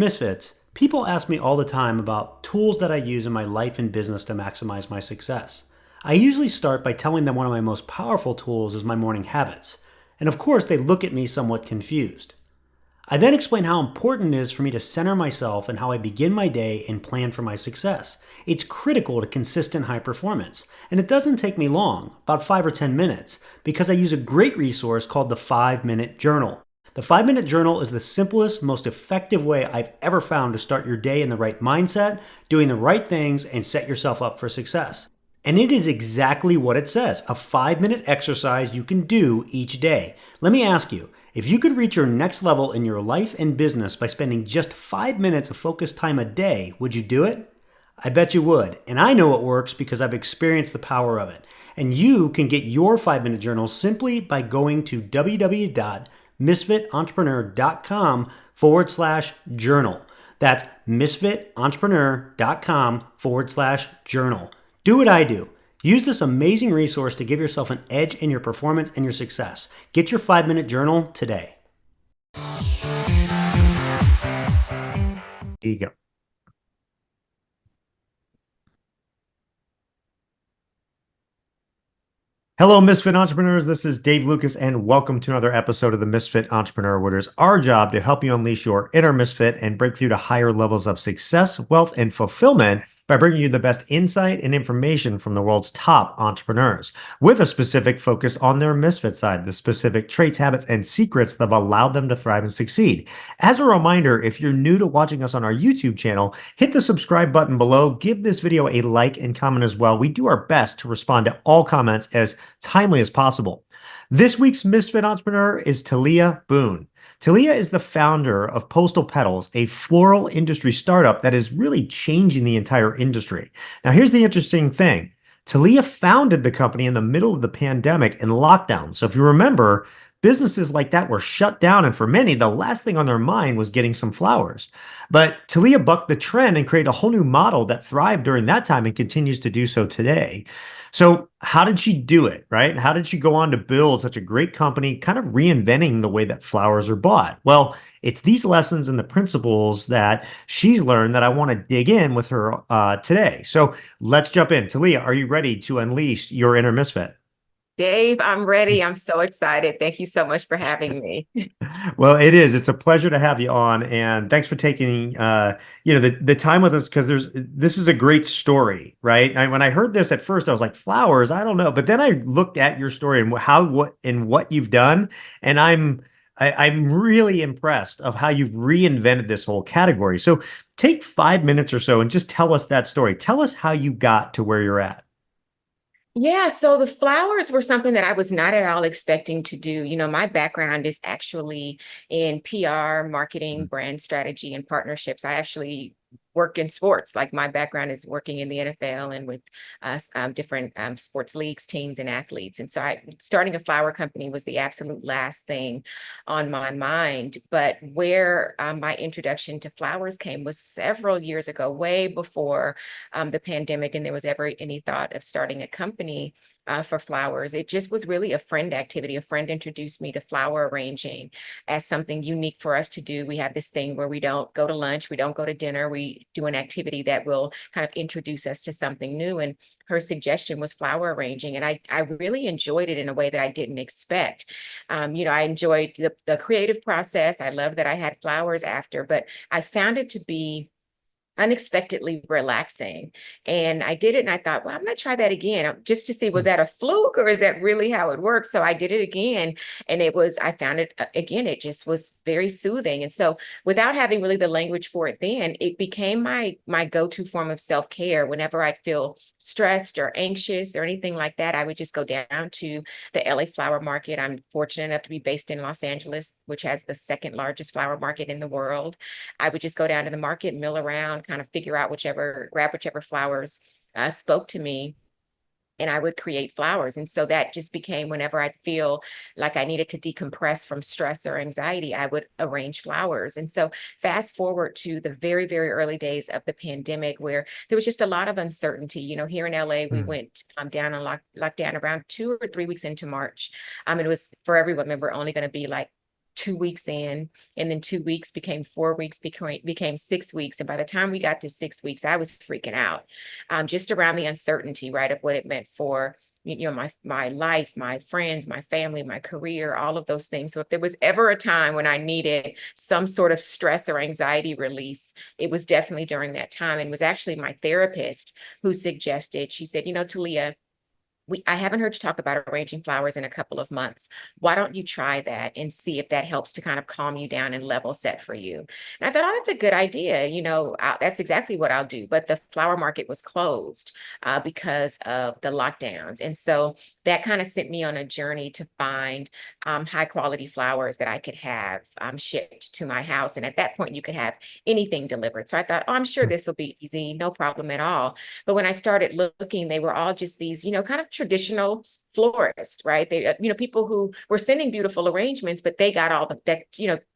Misfits, people ask me all the time about tools that I use in my life and business to maximize my success. I usually start by telling them one of my most powerful tools is my morning habits. And of course, they look at me somewhat confused. I then explain how important it is for me to center myself and how I begin my day and plan for my success. It's critical to consistent high performance. And it doesn't take me long, about 5 or 10 minutes, because I use a great resource called the 5-Minute Journal. The 5-Minute Journal is the simplest, most effective way I've ever found to start your day in the right mindset, doing the right things, and set yourself up for success. And it is exactly what it says, a 5-minute exercise you can do each day. Let me ask you, if you could reach your next level in your life and business by spending just 5 minutes of focused time a day, would you do it? I bet you would. And I know it works because I've experienced the power of it. And you can get your 5-minute journal simply by going to www.misfitentrepreneur.com/journal. That's misfitentrepreneur.com/journal. Do what I do. Use this amazing resource to give yourself an edge in your performance and your success. Get your 5-minute journal today. There you go. Hello, Misfit Entrepreneurs. This is Dave Lukas, and welcome to another episode of the Misfit Entrepreneur, where it is our job to help you unleash your inner misfit and break through to higher levels of success, wealth, and fulfillment by bringing you the best insight and information from the world's top entrepreneurs, with a specific focus on their misfit side, the specific traits, habits, and secrets that have allowed them to thrive and succeed. As a reminder, if you're new to watching us on our YouTube channel, hit the subscribe button below, give this video a like and comment as well. We do our best to respond to all comments as timely as possible. This week's Misfit Entrepreneur is Talia Boone. Talia is the founder of Postal Petals, a floral industry startup that is really changing the entire industry. Now, here's the interesting thing. Talia founded the company in the middle of the pandemic and lockdown. So if you remember, businesses like that were shut down, and for many, the last thing on their mind was getting some flowers. But Talia bucked the trend and created a whole new model that thrived during that time and continues to do so today. So how did she do it, right? How did she go on to build such a great company, kind of reinventing the way that flowers are bought? Well, it's these lessons and the principles that she's learned that I want to dig in with her today. So let's jump in. Talia, are you ready to unleash your inner misfit? Dave, I'm ready. I'm so excited. Thank you so much for having me. Well, it is. It's a pleasure to have you on, and thanks for taking the time with us because this is a great story, right? When I heard this at first, I was like, flowers, I don't know, but then I looked at your story and what you've done, and I'm really impressed of how you've reinvented this whole category. So take 5 minutes or so and just tell us that story. Tell us how you got to where you're at. Yeah, so the flowers were something that I was not at all expecting to do. My background is actually in PR, marketing, brand strategy, and partnerships. I actually work in sports. Like my background is working in the NFL and with different sports leagues, teams, and athletes. And so starting a flower company was the absolute last thing on my mind. But where my introduction to flowers came was several years ago, way before the pandemic, and there was ever any thought of starting a company for flowers. It just was really a friend activity. A friend introduced me to flower arranging as something unique for us to do. We have this thing where we don't go to lunch, we don't go to dinner, we do an activity that will kind of introduce us to something new. And her suggestion was flower arranging. And I really enjoyed it in a way that I didn't expect. I enjoyed the creative process. I loved that I had flowers after, but I found it to be unexpectedly relaxing. And I did it and I thought, well, I'm going to try that again just to see, was that a fluke or is that really how it works? So I did it again. And I found it again, it just was very soothing. And so without having really the language for it then, it became my go-to form of self-care. Whenever I'd feel stressed or anxious or anything like that, I would just go down to the LA flower market. I'm fortunate enough to be based in Los Angeles, which has the second largest flower market in the world. I would just go down to the market, mill around, kind of figure out grab whichever flowers spoke to me, and I would create flowers. And so that just became, whenever I'd feel like I needed to decompress from stress or anxiety, I would arrange flowers. And so fast forward to the very, very early days of the pandemic, where there was just a lot of uncertainty. Here in LA, we went down on lockdown around 2 or 3 weeks into March. It was, for everyone, remember, only going to be like 2 weeks in, and then 2 weeks became 4 weeks, became 6 weeks. And by the time we got to 6 weeks, I was freaking out, just around the uncertainty, right, of what it meant for my life, my friends, my family, my career, all of those things. So if there was ever a time when I needed some sort of stress or anxiety release, it was definitely during that time. And it was actually my therapist who suggested, she said, Talia, I haven't heard you talk about arranging flowers in a couple of months. Why don't you try that and see if that helps to kind of calm you down and level set for you? And I thought, oh, that's a good idea. That's exactly what I'll do. But the flower market was closed because of the lockdowns. And so that kind of sent me on a journey to find high quality flowers that I could have shipped to my house. And at that point, you could have anything delivered. So I thought, oh, I'm sure this will be easy, no problem at all. But when I started looking, they were all just these, kind of traditional florists, right? They, people who were sending beautiful arrangements, but they got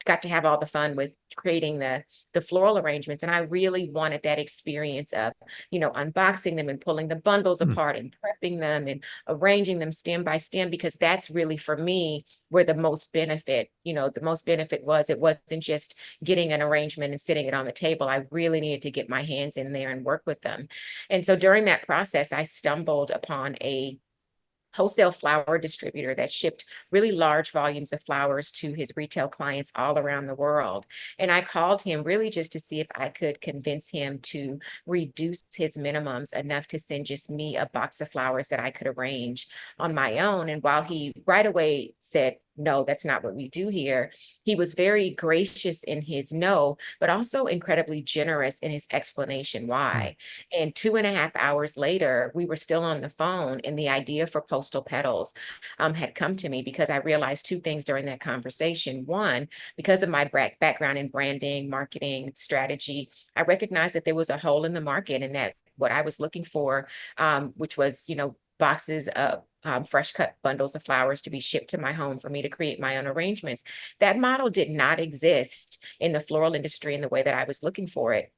got to have all the fun with creating the floral arrangements. And I really wanted that experience of, unboxing them and pulling the bundles apart and prepping them and arranging them stem by stem, because that's really for me where the most benefit was. It wasn't just getting an arrangement and sitting it on the table. I really needed to get my hands in there and work with them. And so during that process, I stumbled upon a wholesale flower distributor that shipped really large volumes of flowers to his retail clients all around the world. And I called him really just to see if I could convince him to reduce his minimums enough to send just me a box of flowers that I could arrange on my own. And while he right away said, no, that's not what we do here, he was very gracious in his no, but also incredibly generous in his explanation why. And 2.5 hours later, we were still on the phone, and the idea for Postal Petals had come to me because I realized two things during that conversation. One, because of my background in branding, marketing, strategy, I recognized that there was a hole in the market, and that what I was looking for, which was, boxes of fresh cut bundles of flowers to be shipped to my home for me to create my own arrangements. That model did not exist in the floral industry in the way that I was looking for it.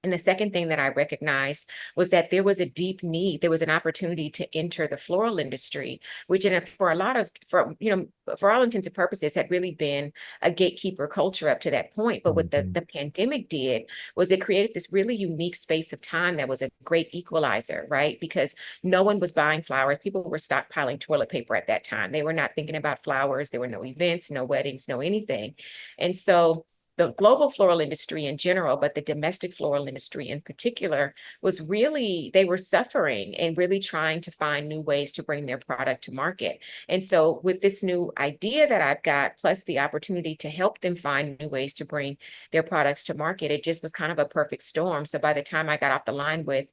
And the second thing that I recognized was that there was a deep need. There was an opportunity to enter the floral industry, which for all intents and purposes had really been a gatekeeper culture up to that point. But what the pandemic did was it created this really unique space of time that was a great equalizer, right? Because no one was buying flowers. People were stockpiling toilet paper at that time. They were not thinking about flowers. There were no events, no weddings, no anything. And so the global floral industry in general, but the domestic floral industry in particular, they were suffering and really trying to find new ways to bring their product to market. And so with this new idea that I've got, plus the opportunity to help them find new ways to bring their products to market, it just was kind of a perfect storm. So by the time I got off the line with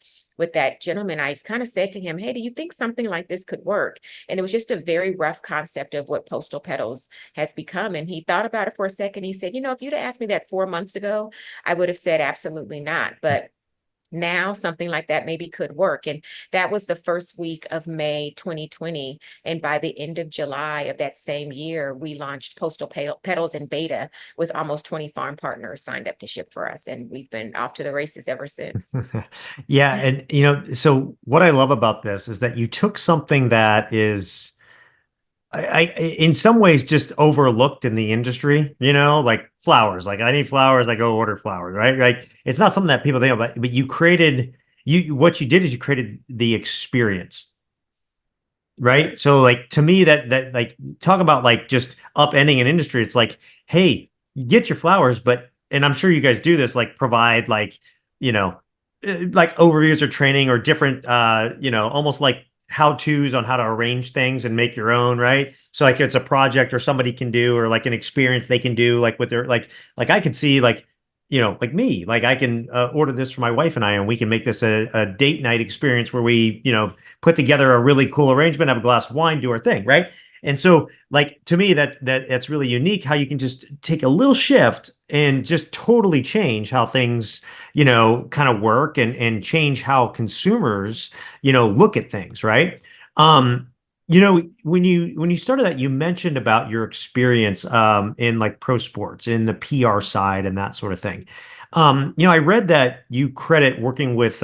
that gentleman, I kind of said to him, hey, do you think something like this could work? And it was just a very rough concept of what Postal Petals has become. And he thought about it for a second. He said, if you'd asked me that 4 months ago, I would have said absolutely not. But now something like that maybe could work. And that was the first week of May 2020. And by the end of July of that same year, we launched Postal Petals in beta with almost 20 farm partners signed up to ship for us. And we've been off to the races ever since. Yeah. And, so what I love about this is that you took something that is, I in some ways just overlooked in the industry, like flowers. Like I need flowers, I go order flowers, right? Like it's not something that people think about, but what you did is you created the experience, right? So like to me that like talk about like just upending an industry. It's like, hey, you get your flowers, and I'm sure you guys do this, like provide like overviews or training or different almost like how-tos on how to arrange things and make your own, right? So like it's a project or somebody can do, or like an experience they can do, like with their like I could see like like me, like I can order this for my wife and I, and we can make this a date night experience where we put together a really cool arrangement, have a glass of wine, do our thing, right? And so like to me that's really unique how you can just take a little shift and just totally change how things kind of work and change how consumers look at things, right? When you started that, you mentioned about your experience in like pro sports, in the PR side and that sort of thing. I read that you credit working with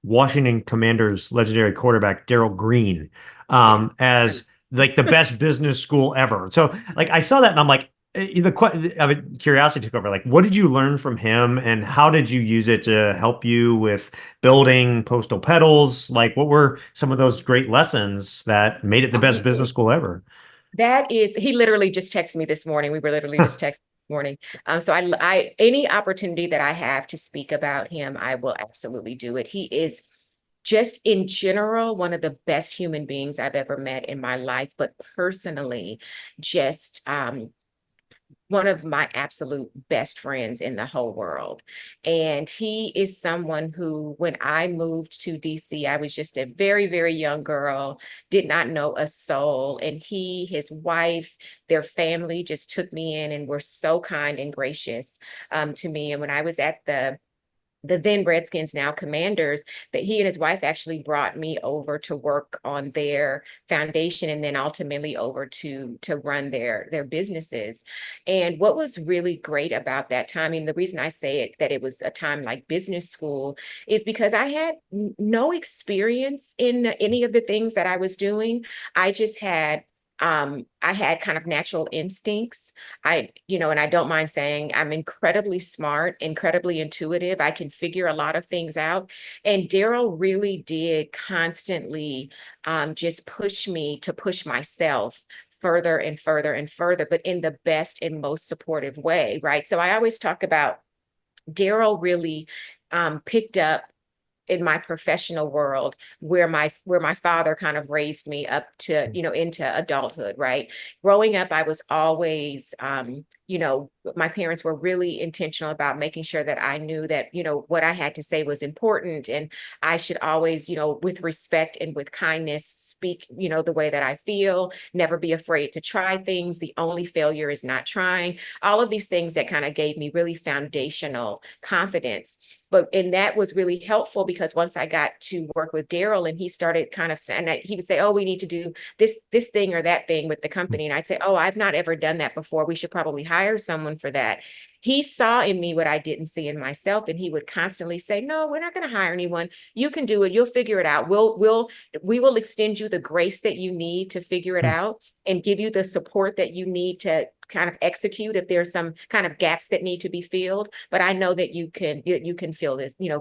Washington Commanders legendary quarterback Darryl Green Yes. as like the best business school ever. So like I saw that and I'm like, I mean, curiosity took over. Like, what did you learn from him, and how did you use it to help you with building Postal Petals? Like, what were some of those great lessons that made it the best business Okay. school ever? That is, he literally just texted me this morning. We were literally just texting this morning. So any opportunity that I have to speak about him, I will absolutely do it. He is just in general, one of the best human beings I've ever met in my life, but personally, just one of my absolute best friends in the whole world. And he is someone who, when I moved to DC, I was just a very, very young girl, did not know a soul. And he, his wife, their family just took me in and were so kind and gracious to me. And when I was at the then Redskins, now Commanders, that he and his wife actually brought me over to work on their foundation and then ultimately over to run their businesses. And what was really great about that time, and the reason I say it that it was a time like business school is because I had no experience in any of the things that I was doing. I just had I had kind of natural instincts. And I don't mind saying I'm incredibly smart, incredibly intuitive. I can figure a lot of things out. And Daryl really did constantly just push me to push myself further and further and further, but in the best and most supportive way, right? So I always talk about Daryl really picked up in my professional world where my father kind of raised me up to into adulthood, right? Growing up, I was always my parents were really intentional about making sure that I knew that what I had to say was important, and I should always with respect and with kindness speak the way that I feel, never be afraid to try things. The only failure is not trying. All of these things that kind of gave me really foundational confidence. And that was really helpful because once I got to work with Daryl and he started kind of saying that he would say, oh, we need to do this thing or that thing with the company. And I'd say, oh, I've not ever done that before. We should probably hire someone for that. He saw in me what I didn't see in myself. And he would constantly say, no, we're not going to hire anyone. You can do it. You'll figure it out. We will extend you the grace that you need to figure it out and give you the support that you need to kind of execute if there's some kind of gaps that need to be filled. But I know that you can fill this, you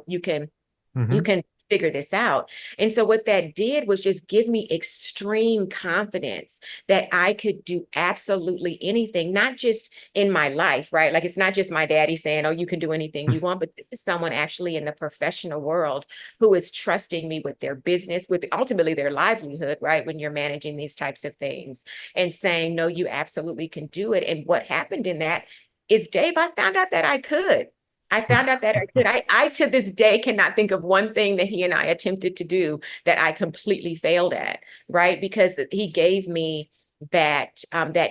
Hmm. can figure this out. And so what that did was just give me extreme confidence that I could do absolutely anything, not just in my life, right? Like it's not just my daddy saying, oh, you can do anything you want, but this is someone actually in the professional world who is trusting me with their business, with ultimately their livelihood, right? When you're managing these types of things and saying, no, you absolutely can do it. And what happened in that is, Dave, I found out that I could. I found out that I could. I to this day cannot think of one thing that he and I attempted to do that I completely failed at, right? Because he gave me that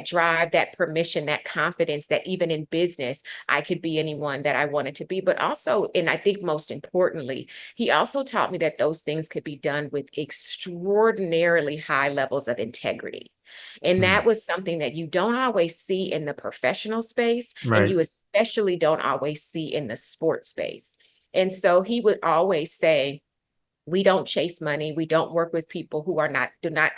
drive, that permission, that confidence that even in business I could be anyone that I wanted to be. But also, and I think most importantly, he also taught me that those things could be done with extraordinarily high levels of integrity. And that was something that you don't always see in the professional space, and Right. you especially don't always see in the sports space. And so he would always say, we don't chase money. We don't work with people who do not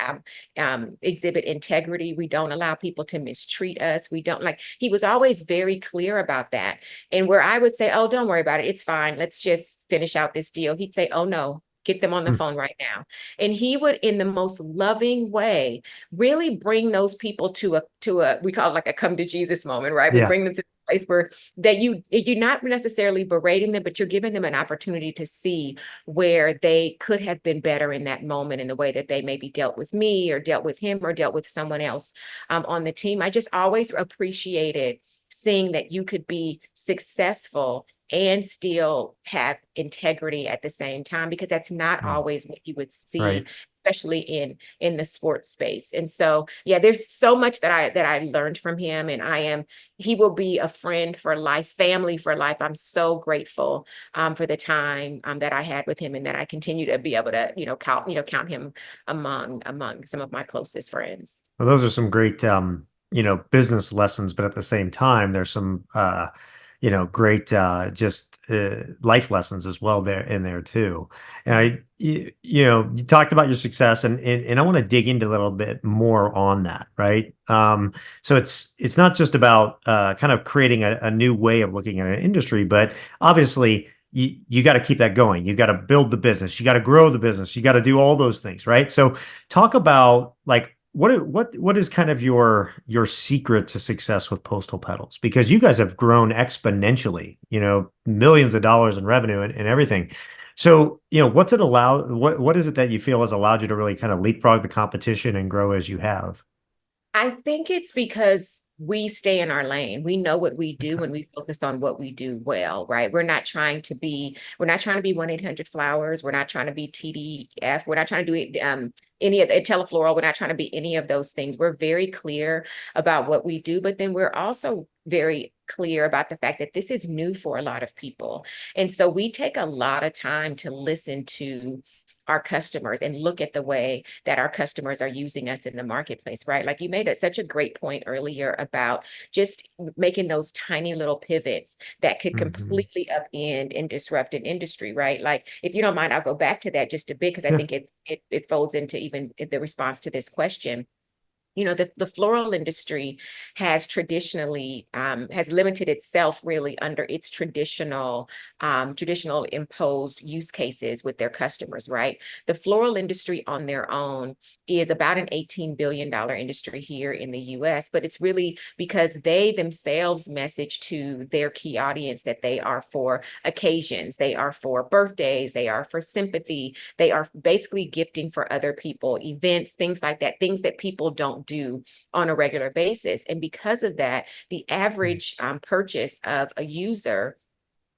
exhibit integrity. We don't allow people to mistreat us. We don't he was always very clear about that. And where I would say, oh, don't worry about it. It's fine. Let's just finish out this deal. He'd say, oh, no, get them on the phone right now. And he would, in the most loving way, really bring those people to a we call it like a come to Jesus moment, right? We Yeah. bring them to a place where you're not necessarily berating them, but you're giving them an opportunity to see where they could have been better in that moment in the way that they maybe dealt with me or dealt with him or dealt with someone else on the team. I just always appreciated seeing that you could be successful and still have integrity at the same time, because that's not Mm. always what you would see, Right. especially in the sports space. And so, yeah, there's so much that I learned from him, and he will be a friend for life, family for life. I'm so grateful for the time that I had with him, and that I continue to be able to count him among some of my closest friends. Well, those are some great, business lessons, but at the same time, there's some, great just life lessons as well there in there too. And you talked about your success, and I want to dig into a little bit more on that, right? So it's not just about kind of creating a new way of looking at an industry, but obviously you got to keep that going. You got to build the business. You got to grow the business. You got to do all those things, right? So talk about like what is kind of your secret to success with Postal Petals? Because you guys have grown exponentially, millions of dollars in revenue and everything. So, what's it allowed? What is it that you feel has allowed you to really kind of leapfrog the competition and grow as you have? I think it's because we stay in our lane. We know what we do Okay. and we focus on what we do well, right? We're not trying to be 1-800-Flowers. We're not trying to be TDF. We're not trying to do any of the Telefloral. We're not trying to be any of those things. We're very clear about what we do, but then we're also very clear about the fact that this is new for a lot of people. And so we take a lot of time to listen to our customers and look at the way that our customers are using us in the marketplace, right? Like you made such a great point earlier about just making those tiny little pivots that could Hmm. completely upend and disrupt an industry, right? Like if you don't mind, I'll go back to that just a bit because I Yeah. think it folds into even the response to this question. The floral industry has traditionally has limited itself really under its traditional imposed use cases with their customers, right? The floral industry on their own is about an $18 billion industry here in the US, but it's really because they themselves message to their key audience that they are for occasions, they are for birthdays, they are for sympathy, they are basically gifting for other people, events, things like that, things that people don't do on a regular basis. And because of that, the average purchase of a user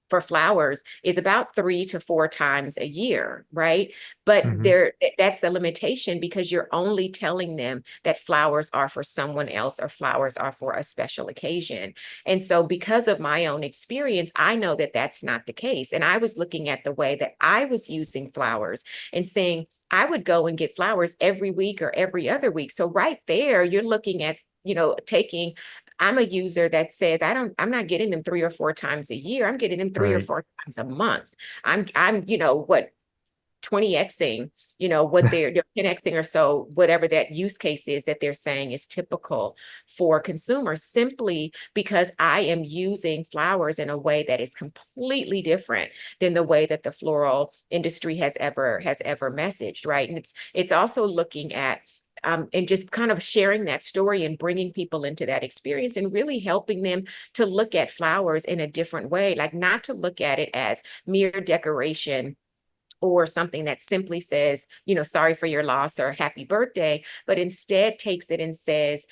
for flowers is about 3 to 4 times a year, right? But Hmm. that's the limitation because you're only telling them that flowers are for someone else or flowers are for a special occasion. And so because of my own experience, I know that that's not the case. And I was looking at the way that I was using flowers and saying, I would go and get flowers every week or every other week. So right there, you're looking at, taking I'm a user that says I'm not getting them 3 or 4 times a year. I'm getting them three or Right. four times a month. I'm 20xing, what they're 10xing or so, whatever that use case is that they're saying is typical for consumers, simply because I am using flowers in a way that is completely different than the way that the floral industry has ever messaged, right? And it's also looking at and just kind of sharing that story and bringing people into that experience and really helping them to look at flowers in a different way, like not to look at it as mere decoration or something that simply says, sorry for your loss or happy birthday, but instead takes it and says,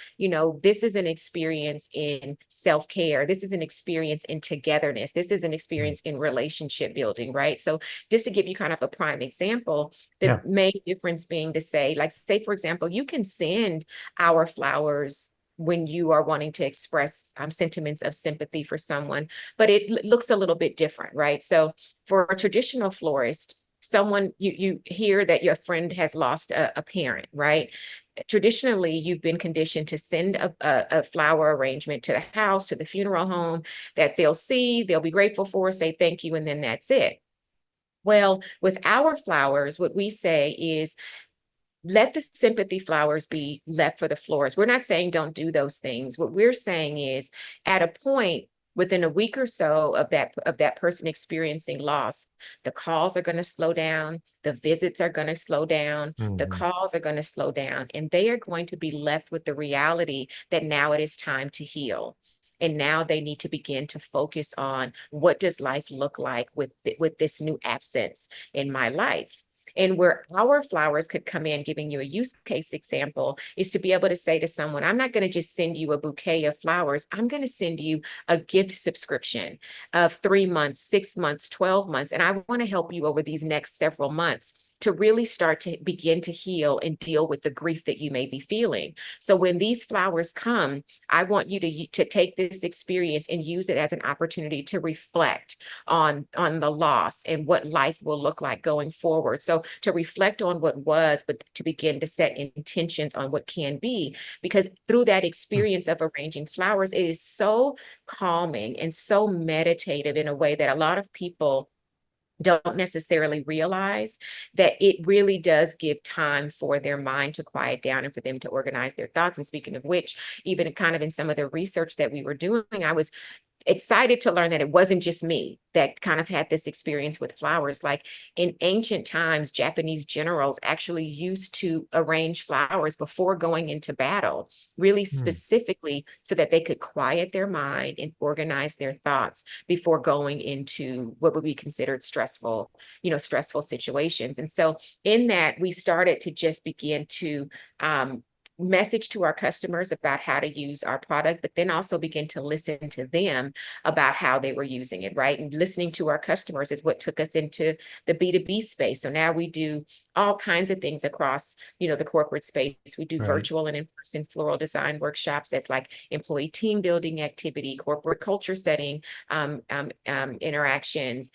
this is an experience in self-care. This is an experience in togetherness. This is an experience in relationship building, right? So just to give you kind of a prime example, the Yeah. main difference being to say, like, say, for example, you can send our flowers when you are wanting to express sentiments of sympathy for someone, but it looks a little bit different, right? So for a traditional florist, someone you hear that your friend has lost a parent, right? Traditionally, you've been conditioned to send a flower arrangement to the house, to the funeral home that they'll see, they'll be grateful for, say thank you, and then that's it. Well, with our flowers, what we say is let the sympathy flowers be left for the florist. We're not saying don't do those things. What we're saying is at a point within a week or so of that person experiencing loss, the calls are going to slow down, the visits are going to slow down, the Hmm. calls are going to slow down, and they are going to be left with the reality that now it is time to heal. And now they need to begin to focus on what does life look like with this new absence in my life. And where our flowers could come in, giving you a use case example, is to be able to say to someone, I'm not going to just send you a bouquet of flowers. I'm going to send you a gift subscription of 3 months, 6 months, 12 months. And I want to help you over these next several months to really start to begin to heal and deal with the grief that you may be feeling. So when these flowers come, I want you to take this experience and use it as an opportunity to reflect on the loss and what life will look like going forward. So to reflect on what was, but to begin to set intentions on what can be, because through that experience of arranging flowers, it is so calming and so meditative in a way that a lot of people don't necessarily realize, that it really does give time for their mind to quiet down and for them to organize their thoughts. And speaking of which, even kind of in some of the research that we were doing, I was excited to learn that it wasn't just me that kind of had this experience with flowers. Like in ancient times, Japanese generals actually used to arrange flowers before going into battle, really specifically so that they could quiet their mind and organize their thoughts before going into what would be considered stressful, stressful situations. And so in that, we started to just begin to message to our customers about how to use our product, but then also begin to listen to them about how they were using it, right? And listening to our customers is what took us into the B2B space. So now we do all kinds of things across, the corporate space. We do Right. virtual and in-person floral design workshops as like employee team building activity, corporate culture setting interactions,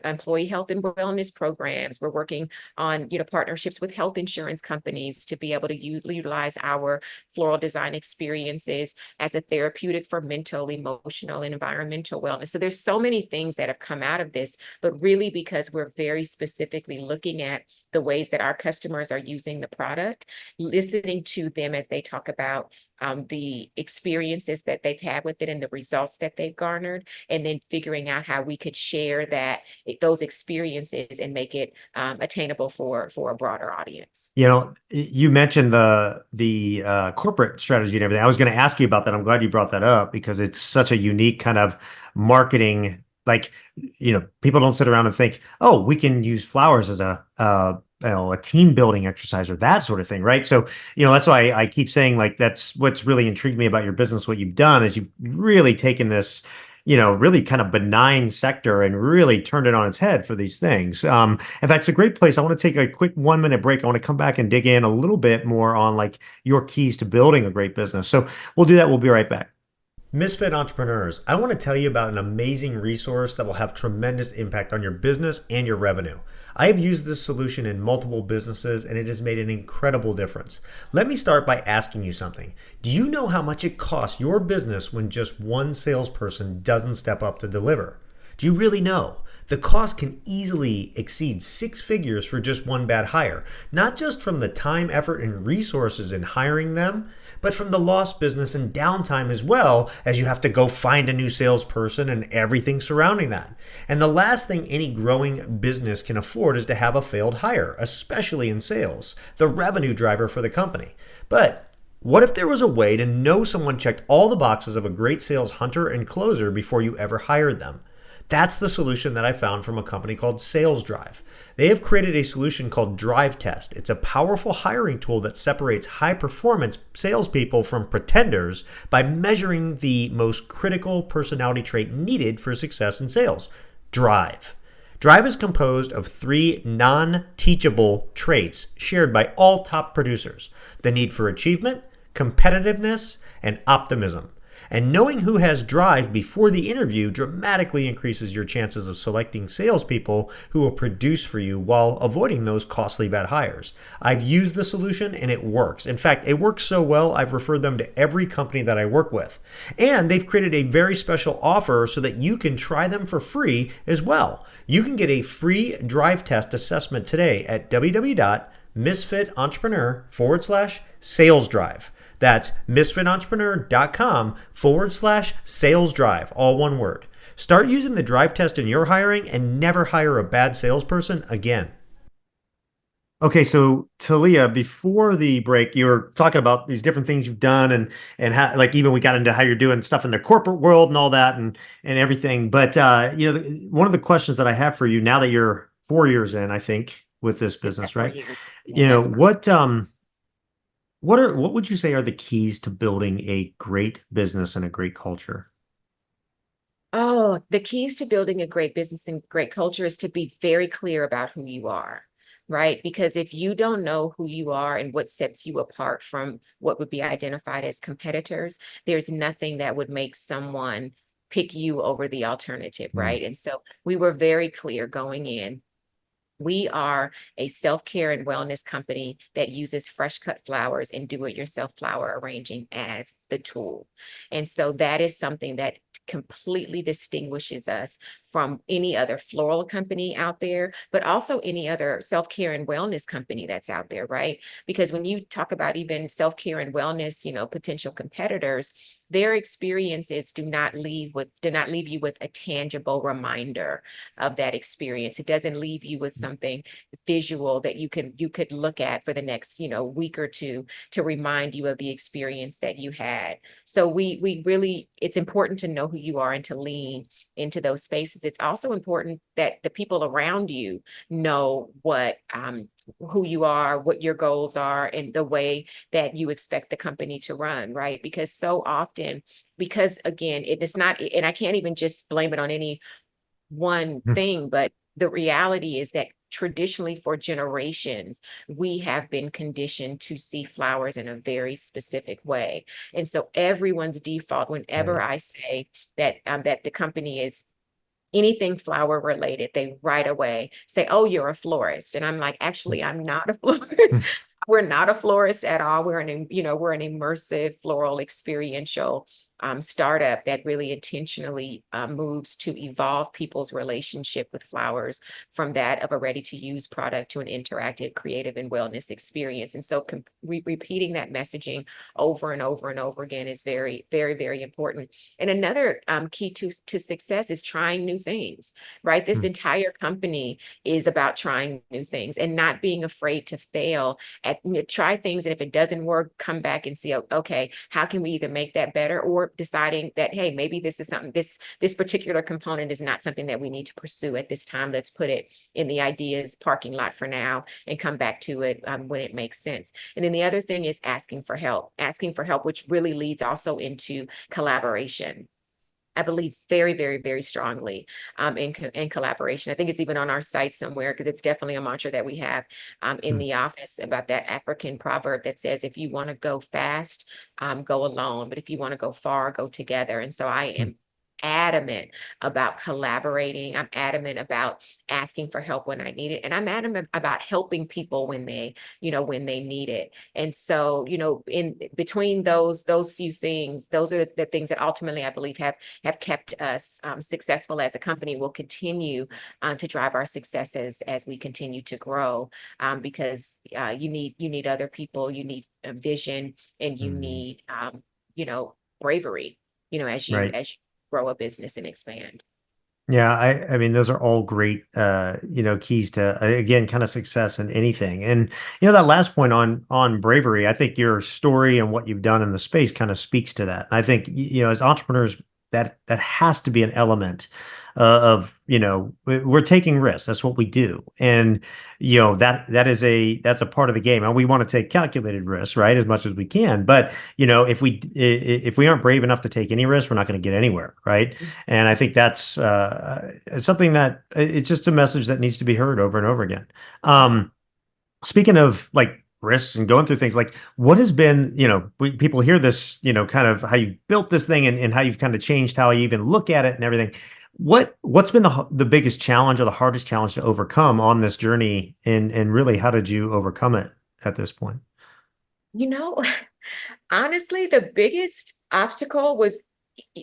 employee health and wellness programs. We're working on, partnerships with health insurance companies to be able to utilize our floral design experiences as a therapeutic for mental, emotional, and environmental wellness. So there's so many things that have come out of this, but really because we're very specifically looking at the ways that our customers are using the product, listening to them as they talk about the experiences that they've had with it and the results that they've garnered, and then figuring out how we could share those experiences and make it attainable for a broader audience. You mentioned the corporate strategy and everything. I was going to ask you about that. I'm glad you brought that up because it's such a unique kind of marketing. Like, people don't sit around and think, oh, we can use flowers as a team building exercise or that sort of thing, right? So, that's why I keep saying like that's what's really intrigued me about your business. What you've done is you've really taken this really kind of benign sector and really turned it on its head for these things. In fact, it's a great place. I want to take a quick 1 minute break. I want to come back and dig in a little bit more on like your keys to building a great business. So we'll do that. We'll be right back. Misfit Entrepreneurs, I want to tell you about an amazing resource that will have tremendous impact on your business and your revenue. I have used this solution in multiple businesses and it has made an incredible difference. Let me start by asking you something. Do you know how much it costs your business when just one salesperson doesn't step up to deliver? Do you really know? The cost can easily exceed 6 figures for just one bad hire, not just from the time, effort, and resources in hiring them, but from the lost business and downtime as well, as you have to go find a new salesperson and everything surrounding that. And the last thing any growing business can afford is to have a failed hire, especially in sales, the revenue driver for the company. But what if there was a way to know someone checked all the boxes of a great sales hunter and closer before you ever hired them? That's the solution that I found from a company called Sales Drive. They have created a solution called Drive Test. It's a powerful hiring tool that separates high-performance salespeople from pretenders by measuring the most critical personality trait needed for success in sales: drive. Drive is composed of 3 non-teachable traits shared by all top producers: the need for achievement, competitiveness, and optimism. And knowing who has drive before the interview dramatically increases your chances of selecting salespeople who will produce for you while avoiding those costly bad hires. I've used the solution and it works. In fact, it works so well, I've referred them to every company that I work with. And they've created a very special offer so that you can try them for free as well. You can get a free drive test assessment today at www.misfitentrepreneur.com/sales drive. That's misfitentrepreneur.com/sales drive, all one word. Start using the drive test in your hiring and never hire a bad salesperson again. Okay, so Talia, before the break, you were talking about these different things you've done and how, like, even we got into how you're doing stuff in the corporate world and all that and everything. But one of the questions that I have for you now that you're 4 years in, I think, with this business, right? Yeah, What would you say are the keys to building a great business and a great culture? Oh, the keys to building a great business and great culture is to be very clear about who you are. right? Because if you don't know who you are and what sets you apart from what would be identified as competitors, there's nothing that would make someone pick you over the alternative, Mm. right? And so we were very clear going in. We are a self-care and wellness company that uses fresh cut flowers and do-it-yourself flower arranging as the tool. And so that is something that completely distinguishes us from any other floral company out there, but also any other self-care and wellness company that's out there, right? Because when you talk about even self-care and wellness, potential competitors, their experiences do not leave you with a tangible reminder of that experience. It doesn't leave you with something visual that you could look at for the next, week or two to remind you of the experience that you had. So we really, it's important to know who you are and to lean into those spaces. It's also important that the people around you know who you are, what your goals are, and the way that you expect the company to run, right? Because so often, because again, it is not, and I can't even just blame it on any one thing, but the reality is that traditionally for generations, we have been conditioned to see flowers in a very specific way. And so everyone's default, whenever Right. I say that the company is anything flower related, they right away say, "Oh, you're a florist." And I'm like, actually, I'm not a florist. We're not a florist at all. We're an immersive floral experiential startup that really intentionally moves to evolve people's relationship with flowers from that of a ready-to-use product to an interactive, creative, and wellness experience. And so repeating that messaging over and over and over again is very, very, very important. And another key to success is trying new things, right? This entire company is about trying new things and not being afraid to fail try things. And if it doesn't work, come back and see, okay, how can we either make that better, or deciding that, hey, maybe this is something, this particular component is not something that we need to pursue at this time. Let's put it in the ideas parking lot for now and come back to it when it makes sense. And then the other thing is asking for help, which really leads also into collaboration. I believe very, very, very strongly in collaboration. I think it's even on our site somewhere, because it's definitely a mantra that we have in the office, about that African proverb that says, if you want to go fast, go alone. But if you want to go far, go together. And so I am adamant about collaborating. I'm adamant about asking for help when I need it. And I'm adamant about helping people when they need it. And so, in between those few things, those are the things that ultimately I believe have kept us successful as a company, will continue to drive our successes as we continue to grow, because you need other people, you need a vision, and you need bravery, Right. as you grow a business and expand. Yeah, I mean those are all great keys to again kind of success in anything. And that last point on bravery, I think your story and what you've done in the space kind of speaks to that. I think as entrepreneurs, that has to be an element of we're taking risks. That's what we do. And that's a part of the game. And we want to take calculated risks, right, as much as we can. But if we aren't brave enough to take any risks, we're not going to get anywhere, right? And I think that's something that it's just a message that needs to be heard over and over again. Speaking of like risks and going through things, like what has been, people hear this, kind of how you built this thing, and how you've kind of changed how you even look at it and everything. What's been the biggest challenge or the hardest challenge to overcome on this journey, and really how did you overcome it at this point? You know, honestly, the biggest obstacle was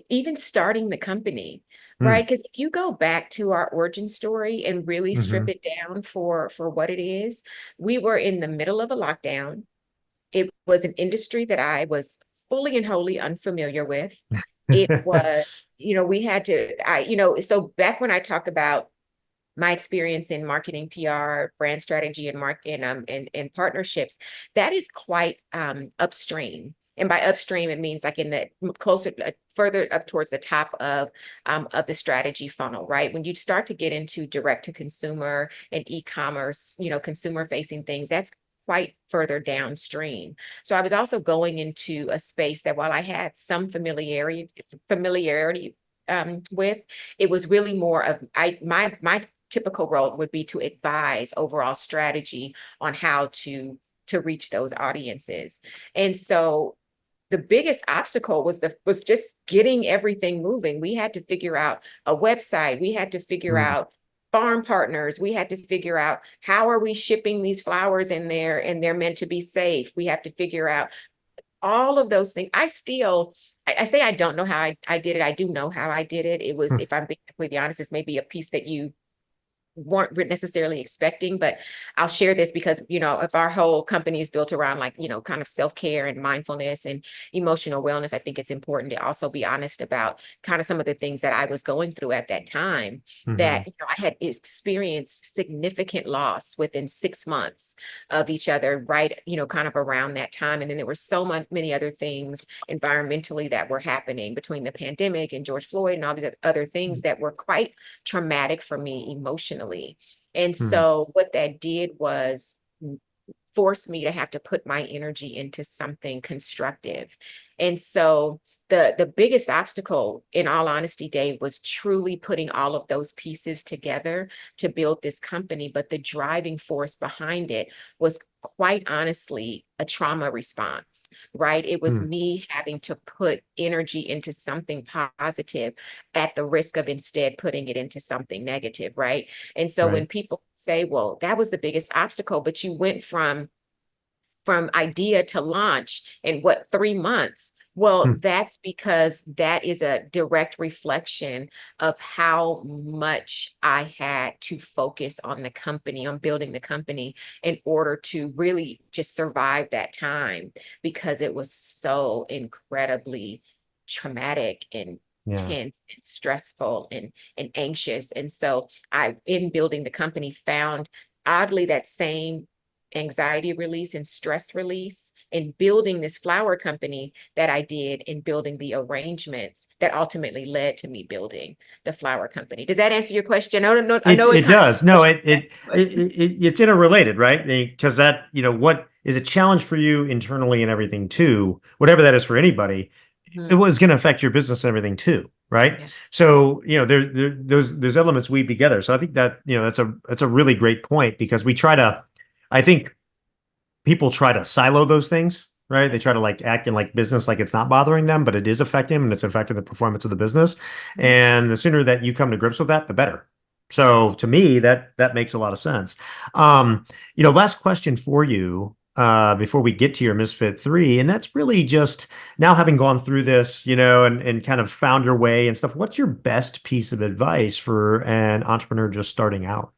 even starting the company, Hmm. right? Because if you go back to our origin story and really strip Hmm. it down for what it is, we were in the middle of a lockdown. It was an industry that I was fully and wholly unfamiliar with. It was, we had to, so back when I talk about my experience in marketing, PR, brand strategy, and partnerships, that is quite upstream. And by upstream, it means like in the closer, further up towards the top of the strategy funnel, right? When you start to get into direct to consumer and e-commerce, consumer facing things, that's quite further downstream. So I was also going into a space that, while I had some familiarity with, it was really more of my typical role would be to advise overall strategy on how to reach those audiences. And so the biggest obstacle was just getting everything moving. We had to figure out a website. We had to figure Mm, out farm partners. We had to figure out how are we shipping these flowers in there and they're meant to be safe. We have to figure out all of those things. I say I don't know how I did it. I do know how I did it. It was, mm, if I'm being completely honest, it's maybe a piece that you weren't necessarily expecting, but I'll share this because, if our whole company is built around like, kind of self-care and mindfulness and emotional wellness, I think it's important to also be honest about kind of some of the things that I was going through at that time mhm, that, I had experienced significant loss within 6 months of each other, right, kind of around that time. And then there were many other things environmentally that were happening between the pandemic and George Floyd and all these other things that were quite traumatic for me emotionally. And mm, so what that did was force me to have to put my energy into something constructive. And so the biggest obstacle, in all honesty, Dave, was truly putting all of those pieces together to build this company. But the driving force behind it was quite honestly a trauma response, right? It was mm, me having to put energy into something positive at the risk of instead putting it into something negative, right? And so when right. people say, well, that was the biggest obstacle, but you went from idea to launch in what, 3 months? Well, Mm, that's because that is a direct reflection of how much I had to focus on the company, on building the company in order to really just survive that time because it was so incredibly traumatic and yeah. tense and stressful and anxious. And so I, in building the company, found oddly that same anxiety release and stress release in building this flower company that I did in building the arrangements that ultimately led to me building the flower company. Does that answer your question? I It know it it kind does. No, of, it's interrelated, right? Because that, what is a challenge for you internally and everything too, whatever that is for anybody, it Mhm. was going to affect your business and everything too, right? Yeah. So, those elements weave together. So I think that, that's a really great point because I think people try to silo those things, right? They try to like act in like business like it's not bothering them, but it is affecting them and it's affecting the performance of the business. Mhm. And the sooner that you come to grips with that, the better. So to me, that makes a lot of sense. Last question for you before we get to your Misfit 3, and that's really just now having gone through this, and kind of found your way and stuff. What's your best piece of advice for an entrepreneur just starting out?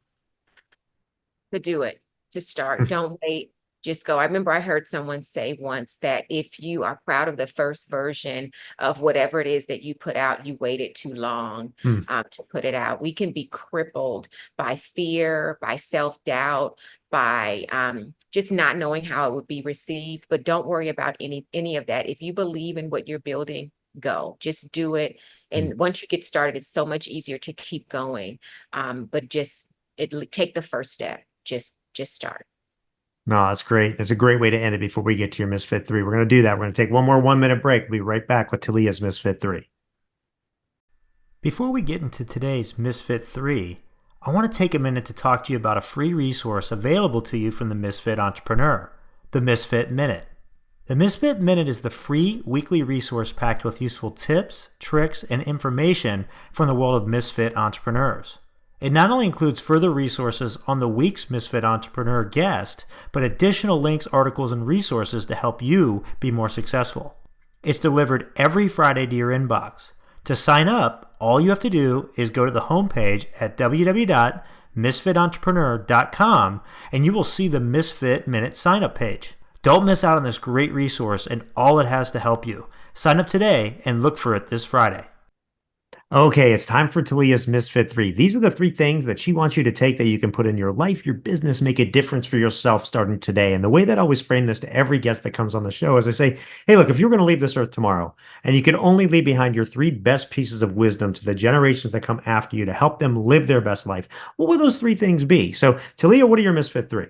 To do it, to start. Don't wait, just go. I remember I heard someone say once that if you are proud of the first version of whatever it is that you put out, you waited too long Hmm. to put it out. We can be crippled by fear, by self-doubt, by just not knowing how it would be received. But don't worry about any of that. If you believe in what you're building, go. Just do it. Hmm. And once you get started, it's so much easier to keep going. But just take the first step. Just start. No, that's great. That's a great way to end it before we get to your Misfit 3. We're going to do that. We're going to take one more 1 minute break. We'll be right back with Talia's Misfit 3. Before we get into today's Misfit 3, I want to take a minute to talk to you about a free resource available to you from the Misfit Entrepreneur, the Misfit Minute. The Misfit Minute is the free weekly resource packed with useful tips, tricks, and information from the world of Misfit entrepreneurs. It not only includes further resources on the week's Misfit Entrepreneur guest, but additional links, articles, and resources to help you be more successful. It's delivered every Friday to your inbox. To sign up, all you have to do is go to the homepage at www.misfitentrepreneur.com and you will see the Misfit Minute sign up page. Don't miss out on this great resource and all it has to help you. Sign up today and look for it this Friday. Okay, it's time for Talia's Misfit 3. These are the 3 things that she wants you to take that you can put in your life, your business, make a difference for yourself starting today. And the way that I always frame this to every guest that comes on the show is I say, hey, look, if you're going to leave this earth tomorrow and you can only leave behind your 3 best pieces of wisdom to the generations that come after you to help them live their best life, what would those 3 things be? So, Talia, what are your Misfit 3?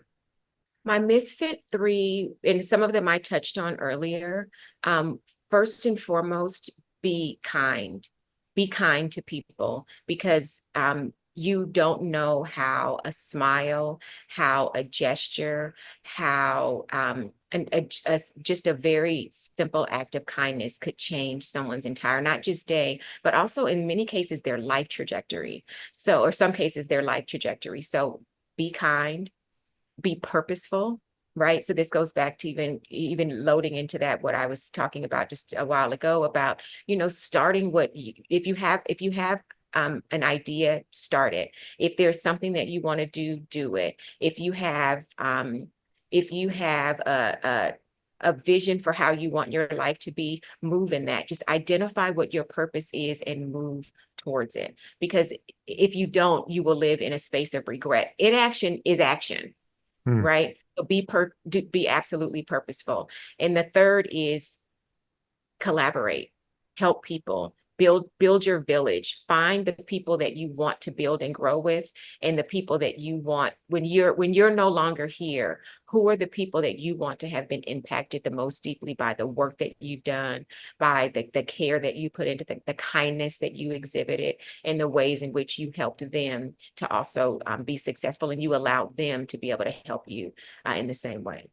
My Misfit 3, and some of them I touched on earlier. First and foremost, be kind. Be kind to people because you don't know how a smile, how a gesture, how just a very simple act of kindness could change someone's entire, not just day, but also in many cases, their life trajectory. So, or some cases, their life trajectory. So be kind, be purposeful. Right. So this goes back to even loading into that, what I was talking about just a while ago about, starting if you have an idea, start it. If there's something that you want to do it. If you have a vision for how you want your life to be, move in that. Just identify what your purpose is and move towards it. Because if you don't, you will live in a space of regret. Inaction is action, Hmm. right? So be absolutely purposeful. And the third is collaborate, help people, build your village, find the people that you want to build and grow with, and the people that you want when you're no longer here. Who are the people that you want to have been impacted the most deeply by the work that you've done, by the care that you put into the kindness that you exhibited, and the ways in which you helped them to also be successful, and you allowed them to be able to help you in the same way.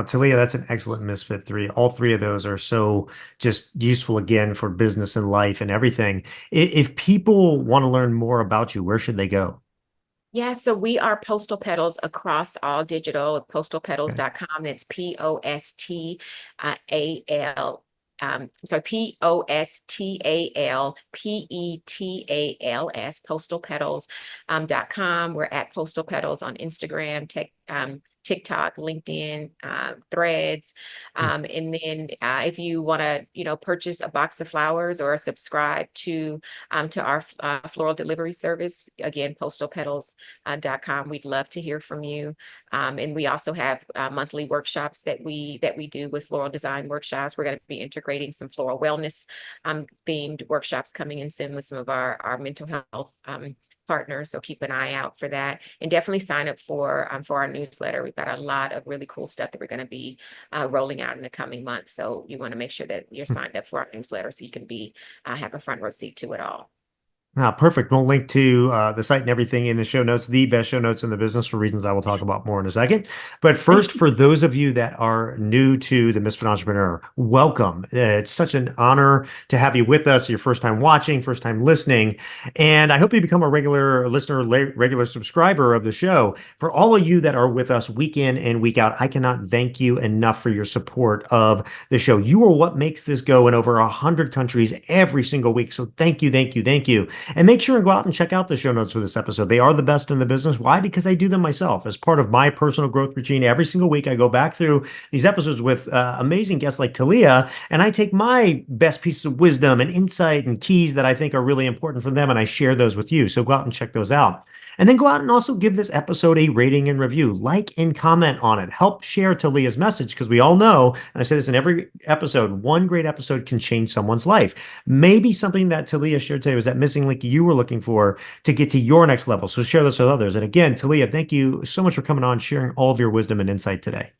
Talia, that's an excellent misfit three. All three of those are so just useful again for business and life and everything. If people want to learn more about you, where should they go? Yeah, so we are Postal Petals across all digital, Okay. postalpetals.com. That's POSTAL. Sorry, POSTALPETALS, postalpetals.com. We're at Postal Petals on Instagram, TikTok, LinkedIn, Threads. And then if you want to, purchase a box of flowers or subscribe to our floral delivery service, again, postalpetals.com. We'd love to hear from you. And we also have monthly workshops that we do with floral design workshops. We're going to be integrating some floral wellness themed workshops coming in soon with some of our mental health partners. So keep an eye out for that, and definitely sign up for our newsletter. We've got a lot of really cool stuff that we're going to be rolling out in the coming months. So you want to make sure that you're signed up for our newsletter so you can have a front row seat to it all. Perfect. We'll link to the site and everything in the show notes, the best show notes in the business for reasons I will talk about more in a second. But first, for those of you that are new to the Misfit Entrepreneur, welcome. It's such an honor to have you with us. Your first time watching, first time listening. And I hope you become a regular listener, regular subscriber of the show. For all of you that are with us week in and week out, I cannot thank you enough for your support of the show. You are what makes this go in over 100 countries every single week. So thank you, thank you, thank you. And make sure and go out and check out the show notes for this episode. They are the best in the business. Why? Because I do them myself as part of my personal growth routine. Every single week, I go back through these episodes with amazing guests like Talia, and I take my best pieces of wisdom and insight and keys that I think are really important for them, and I share those with you. So go out and check those out. And then go out and also give this episode a rating and review. Like and comment on it. Help share Talia's message because we all know, and I say this in every episode, one great episode can change someone's life. Maybe something that Talia shared today was that missing link you were looking for to get to your next level. So share this with others. And again, Talia, thank you so much for coming on, sharing all of your wisdom and insight today.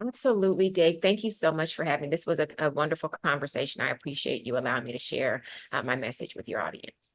Absolutely, Dave. Thank you so much for having me. This was a wonderful conversation. I appreciate you allowing me to share my message with your audience.